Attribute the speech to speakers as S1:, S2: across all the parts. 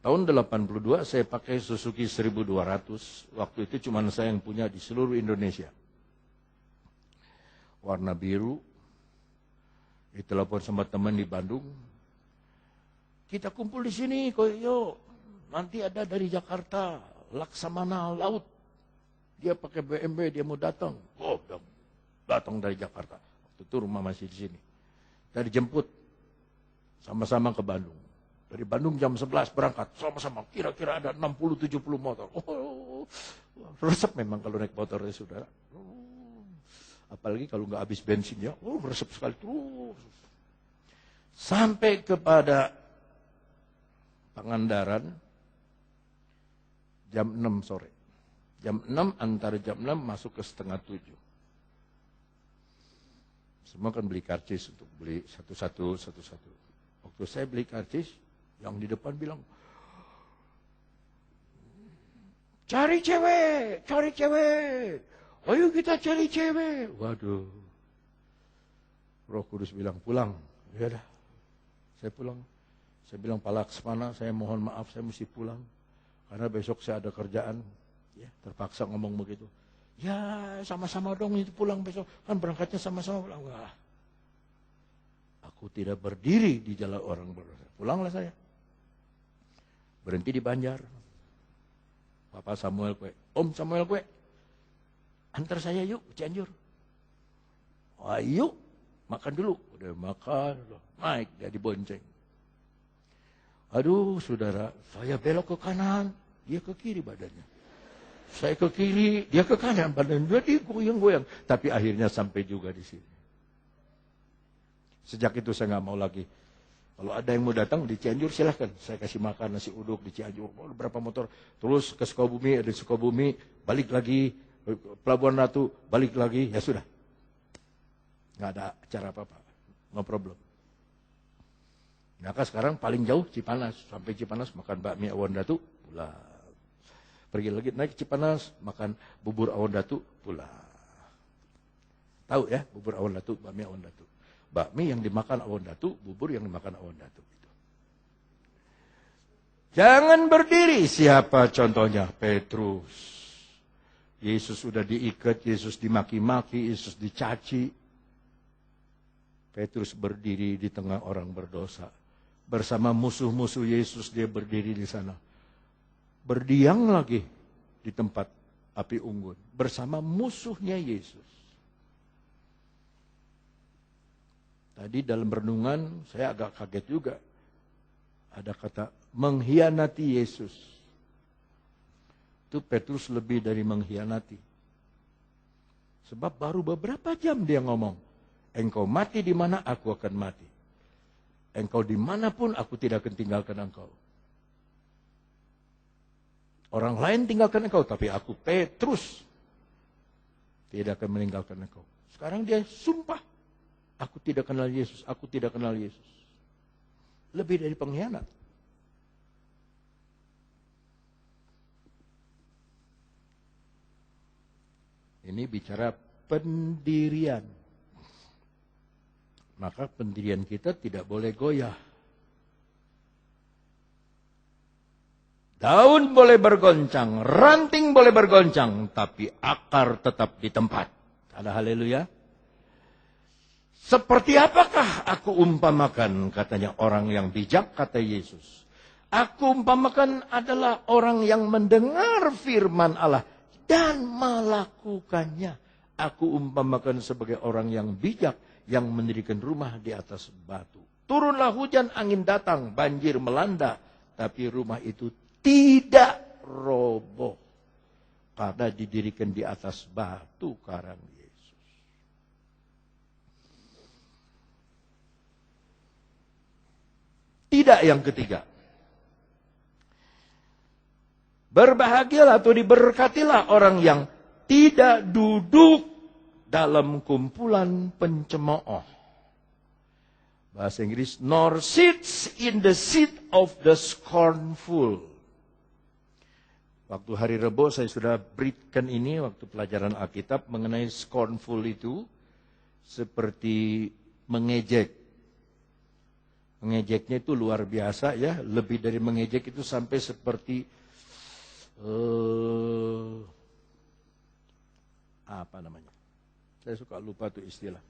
S1: Tahun 82 saya pakai Suzuki 1200. Waktu itu cuma saya yang punya di seluruh Indonesia. Warna biru. Ditelepon sama teman di Bandung. Kita kumpul di sini, yuk. Nanti ada dari Jakarta, Laksamana Laut. Dia pakai BMW, dia mau datang. Oh, datang dari Jakarta. Waktu itu rumah masih di sini. Dari jemput. Sama-sama ke Bandung. Dari Bandung jam 11 berangkat, sama-sama. Kira-kira ada 60-70 motor. Oh, resep memang kalau naik motor ya saudara. Apalagi kalau nggak habis bensinnya, resep sekali terus. Sampai kepada Pangandaran, jam 6 sore. Jam 6, antara jam 6 masuk ke setengah 7. Semua kan beli karcis untuk beli satu-satu. Waktu saya beli karcis, yang di depan bilang, cari cewek. Ayo kita cari cewek. Waduh. Roh Kudus bilang, pulang. Ya dah. Saya pulang. Saya bilang, Pak Laksmana, saya mohon maaf, saya mesti pulang. Karena besok saya ada kerjaan. Ya, terpaksa ngomong begitu. Ya, sama-sama dong itu pulang besok. Kan berangkatnya sama-sama pulang. Wah. Aku tidak berdiri di jalan orang berdosa. Pulanglah saya. Berhenti di Banjar. Papa Samuel Kue. Om Samuel Kue. Antar saya yuk ke Cianjur. Ayo. Makan dulu. Udah makan. Naik dia dibonceng. Aduh saudara. Saya belok ke kanan. Dia ke kiri badannya. Saya ke kiri. Dia ke kanan badannya. Dia goyang-goyang. Tapi akhirnya sampai juga di sini. Sejak itu saya nggak mau lagi. Kalau ada yang mau datang di Cianjur silahkan. Saya kasih makan nasi uduk di Cianjur. Berapa motor. Terus ke Sukabumi, ada Sukabumi. Balik lagi. Pelabuhan Ratu, balik lagi. Ya sudah. Nggak ada acara apa-apa. No problem. Maka sekarang paling jauh Cipanas. Sampai Cipanas makan bakmi Awon Datu, pulang. Pergi lagi naik ke Cipanas, makan bubur Awon Datu, pulang. Tahu ya, bubur Awon Datu, bakmi Awon Datu. Bakmi yang dimakan Awon Datu, bubur yang dimakan Awon Datu. Jangan berdiri. Siapa contohnya? Petrus. Yesus sudah diikat, Yesus dimaki-maki, Yesus dicaci. Petrus berdiri di tengah orang berdosa. Bersama musuh-musuh Yesus dia berdiri di sana. Berdiam lagi di tempat api unggun. Bersama musuhnya Yesus. Tadi dalam renungan saya agak kaget juga. Ada kata mengkhianati Yesus. Itu Petrus lebih dari mengkhianati. Sebab baru beberapa jam dia ngomong. Engkau mati di mana aku akan mati. Engkau dimanapun aku tidak akan tinggalkan engkau. Orang lain tinggalkan engkau. Tapi aku Petrus tidak akan meninggalkan engkau. Sekarang dia sumpah. Aku tidak kenal Yesus, aku tidak kenal Yesus. Lebih dari pengkhianat. Ini bicara pendirian. Maka pendirian kita tidak boleh goyah. Daun boleh bergoncang, ranting boleh bergoncang, tapi akar tetap di tempat. Ada haleluya. Seperti apakah aku umpamakan, katanya orang yang bijak, kata Yesus. Aku umpamakan adalah orang yang mendengar firman Allah dan melakukannya. Aku umpamakan sebagai orang yang bijak yang mendirikan rumah di atas batu. Turunlah hujan, angin datang, banjir melanda, tapi rumah itu tidak roboh karena didirikan di atas batu karang Yesus. Tidak yang ketiga. Berbahagialah atau diberkatilah orang yang tidak duduk dalam kumpulan pencemooh. Bahasa Inggris, nor sits in the seat of the scornful. Waktu hari Rebo saya sudah berikan ini, waktu pelajaran Alkitab mengenai scornful itu seperti mengejek. Mengejeknya itu luar biasa ya. Lebih dari mengejek itu sampai seperti apa namanya? Saya suka lupa tuh istilah.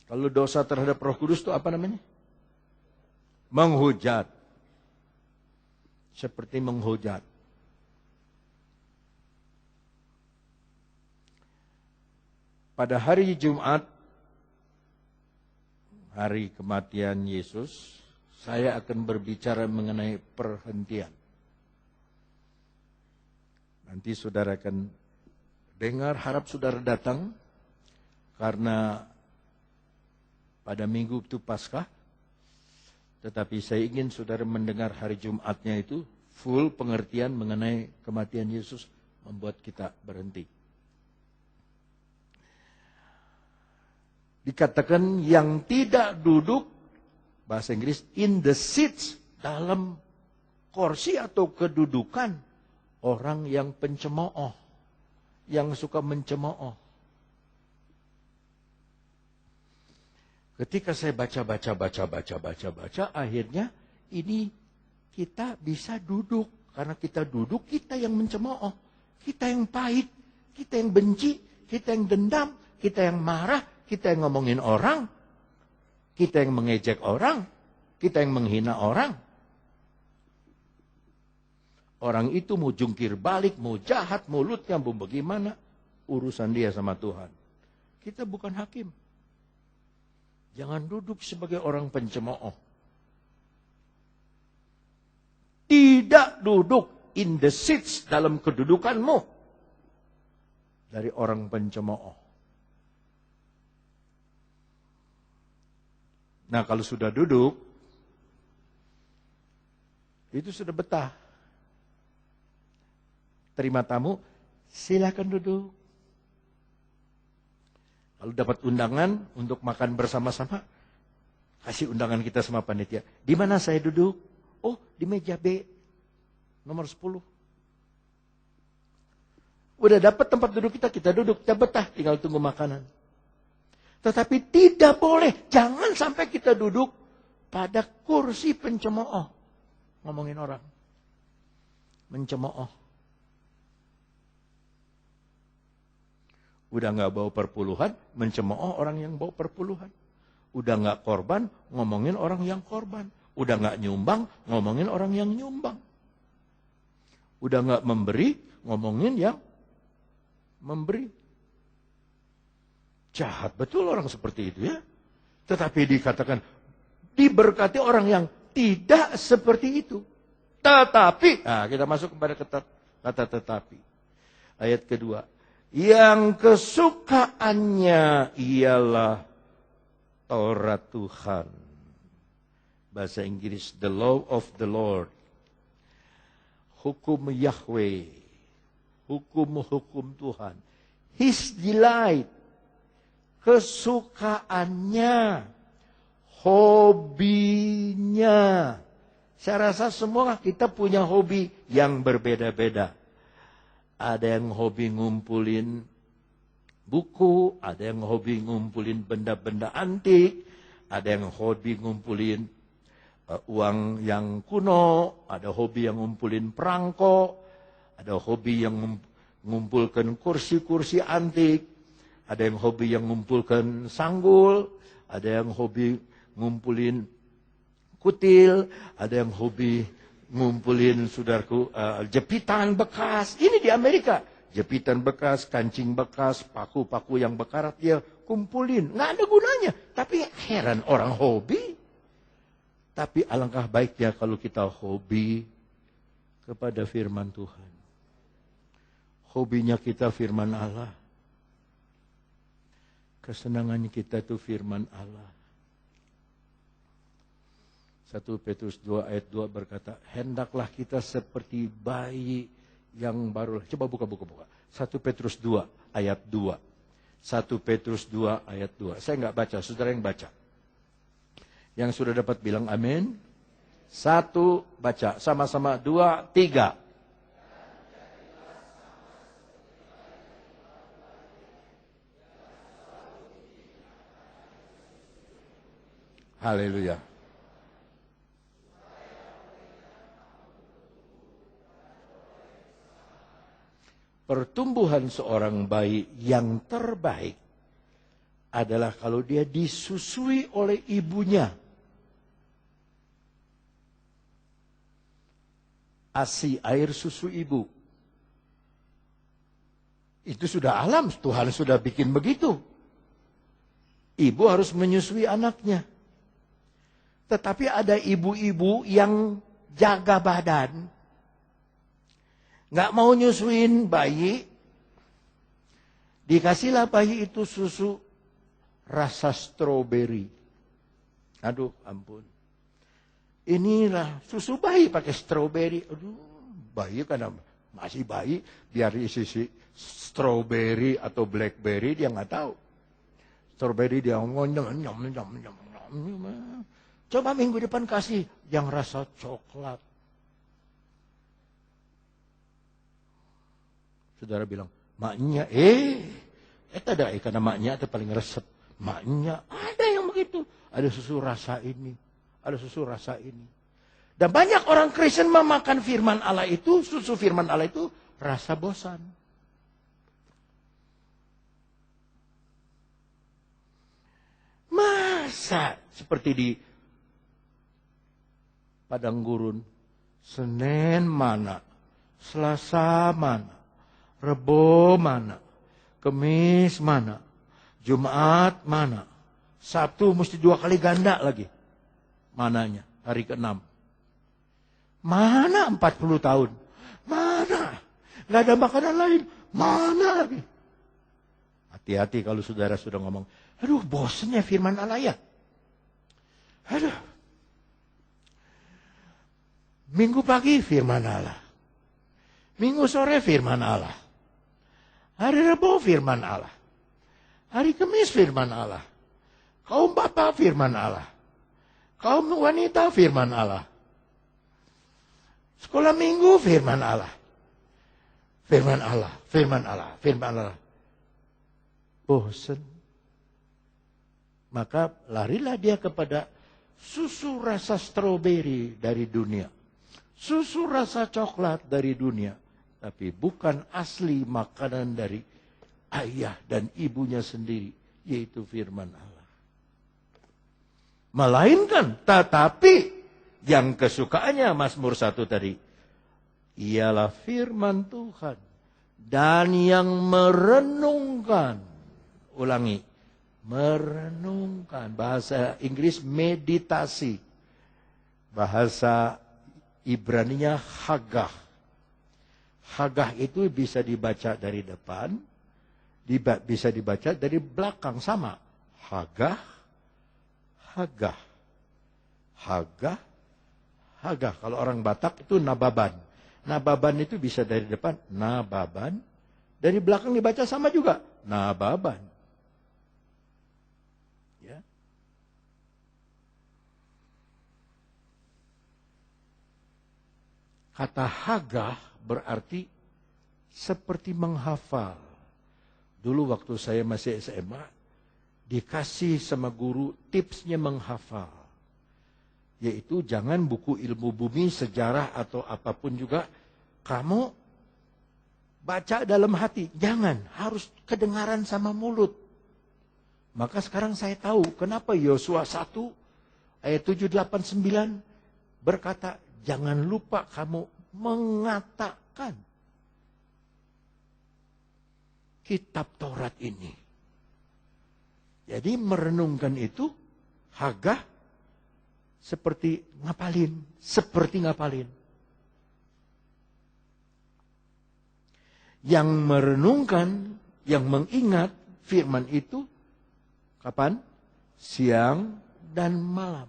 S1: Kalau dosa terhadap Roh Kudus itu apa namanya? Menghujat. Seperti menghujat. Pada hari Jumat, hari kematian Yesus, saya akan berbicara mengenai perhentian. Nanti saudara akan dengar, harap saudara datang, karena pada minggu itu Paskah, tetapi saya ingin saudara mendengar hari Jumatnya itu full pengertian mengenai kematian Yesus membuat kita berhenti. Dikatakan yang tidak duduk, bahasa Inggris, in the seats, dalam kursi atau kedudukan orang yang pencemooh, yang suka mencemooh. Ketika saya baca, akhirnya ini kita bisa duduk. Karena kita duduk, kita yang mencemooh, kita yang pahit, kita yang benci, kita yang dendam, kita yang marah, kita yang ngomongin orang, kita yang mengejek orang, kita yang menghina orang. Orang itu mau jungkir balik, mau jahat, mulutnya mau bagaimana, urusan dia sama Tuhan. Kita bukan hakim. Jangan duduk sebagai orang pencemooh. Tidak duduk in the seats dalam kedudukanmu dari orang pencemooh. Nah, kalau sudah duduk, itu sudah betah. Terima tamu, silakan duduk. Kalau dapat undangan untuk makan bersama-sama, kasih undangan kita sama panitia. Di mana saya duduk? Oh, di meja B, nomor 10. Udah dapat tempat duduk kita duduk, kita betah, tinggal tunggu makanan. Tetapi tidak boleh, jangan sampai kita duduk pada kursi pencemooh. Ngomongin orang. Mencemooh. Udah gak bawa perpuluhan, mencemooh orang yang bawa perpuluhan. Udah gak korban, ngomongin orang yang korban. Udah gak nyumbang, ngomongin orang yang nyumbang. Udah gak memberi, ngomongin yang memberi. Jahat betul orang seperti itu ya. Tetapi dikatakan, diberkati orang yang tidak seperti itu. Tetapi, nah kita masuk kepada kata tetapi. Ayat kedua. Yang kesukaannya ialah Taurat Tuhan. Bahasa Inggris, the law of the Lord. Hukum Yahweh. Hukum-hukum Tuhan. His delight. Kesukaannya, hobinya. Saya rasa semua kita punya hobi yang berbeda-beda. Ada yang hobi ngumpulin buku, ada yang hobi ngumpulin benda-benda antik, ada yang hobi ngumpulin uang yang kuno, ada hobi yang ngumpulin perangko, ada hobi yang ngumpulkan kursi-kursi antik. Ada yang hobi yang ngumpulkan sanggul, ada yang hobi ngumpulin kutil, ada yang hobi ngumpulin, saudaraku, jepitan bekas. Ini di Amerika, jepitan bekas, kancing bekas, paku-paku yang bekarat dia kumpulin. Nggak ada gunanya, tapi heran orang hobi. Tapi alangkah baiknya kalau kita hobi kepada firman Tuhan. Hobinya kita firman Allah. Kesenangannya kita itu firman Allah. 1 Petrus 2 ayat 2 berkata, hendaklah kita seperti bayi yang baru. Coba buka. 1 Petrus 2 ayat 2. 1 Petrus 2 ayat 2. Saya nggak baca, saudara yang baca. Yang sudah dapat bilang amin. 1, baca. Sama-sama 2, 3. Haleluya. Pertumbuhan seorang bayi yang terbaik adalah kalau dia disusui oleh ibunya. ASI, air susu ibu. Itu sudah alam, Tuhan sudah bikin begitu. Ibu harus menyusui anaknya. Tetapi ada ibu-ibu yang jaga badan, nggak mau nyusuin bayi, dikasihlah bayi itu susu rasa stroberi. Aduh, ampun. Inilah susu bayi pakai stroberi. Aduh, bayi karena masih bayi, biar isi stroberi atau blackberry dia nggak tahu. Stroberi dia ngonyam, nyam. Coba minggu depan kasih yang rasa coklat. Saudara bilang, maknya, ada karena maknya itu paling resep. Maknya, ada yang begitu. Ada susu rasa ini, ada susu rasa ini. Dan banyak orang Kristen memakan firman Allah itu, susu firman Allah itu, rasa bosan. Masa seperti di padang gurun, Senin mana, Selasa mana, Rebo mana, Kemis mana, Jumat mana, Sabtu mesti 2 kali ganda lagi. Mananya? Hari ke-6. Mana 40 tahun? Mana? Nggak ada makanan lain. Mana lagi? Hati-hati kalau saudara sudah ngomong, aduh bosannya firman Allah ya. Aduh. Minggu pagi firman Allah. Minggu sore firman Allah. Hari Rabu firman Allah. Hari Kamis firman Allah. Kaum bapak firman Allah. Kaum wanita firman Allah. Sekolah minggu firman Allah. Firman Allah, firman Allah, firman Allah. Bosan. Maka larilah dia kepada susu rasa stroberi dari dunia. Susu rasa coklat dari dunia. Tapi bukan asli makanan dari ayah dan ibunya sendiri. Yaitu firman Allah. Melainkan, tetapi yang kesukaannya Mazmur 1 tadi. Ialah firman Tuhan. Dan yang merenungkan. Ulangi. Merenungkan. Bahasa Inggris meditasi. Bahasa Ibraninya hagah. Hagah itu bisa dibaca dari depan. Bisa dibaca dari belakang. Sama. Hagah. Hagah. Hagah. Hagah. Kalau orang Batak itu nababan. Nababan itu bisa dari depan. Nababan. Dari belakang dibaca sama juga. Nababan. Ya. Kata hagah berarti seperti menghafal. Dulu waktu saya masih SMA, dikasih sama guru tipsnya menghafal. Yaitu jangan buku ilmu bumi, sejarah atau apapun juga kamu baca dalam hati. Jangan, harus kedengaran sama mulut. Maka sekarang saya tahu kenapa Yosua 1 ayat 7-8-9 berkata, jangan lupa kamu mengatakan kitab Taurat ini. Jadi merenungkan itu hagah seperti ngapalin. Yang merenungkan, yang mengingat firman itu, kapan? Siang dan malam.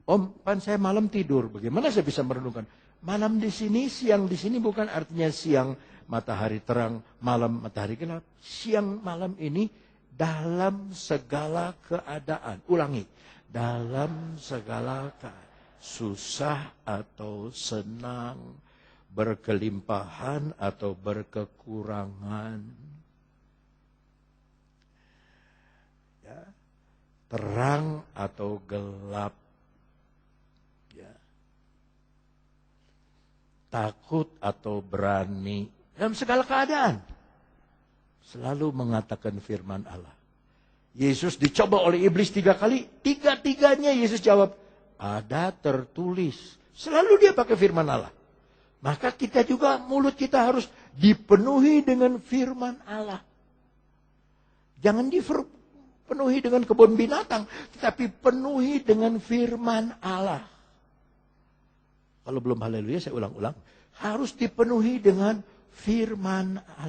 S1: Om, kan saya malam tidur, bagaimana saya bisa merenungkan? Malam di sini, siang di sini bukan artinya siang matahari terang, malam matahari gelap. Siang malam ini dalam segala keadaan. Ulangi. Dalam segala keadaan, susah atau senang, berkelimpahan atau berkekurangan. Ya. terang atau gelap. Ya. Takut atau berani. Dalam segala keadaan. Selalu mengatakan firman Allah. Yesus dicoba oleh iblis 3 kali. 3-tiganya Yesus jawab, ada tertulis. Selalu dia pakai firman Allah. Maka kita juga, mulut kita harus dipenuhi dengan firman Allah. Jangan dipenuhi dengan kebun binatang, tetapi penuhi dengan firman Allah. Kalau belum haleluya, saya ulang-ulang. Harus dipenuhi dengan firman Allah.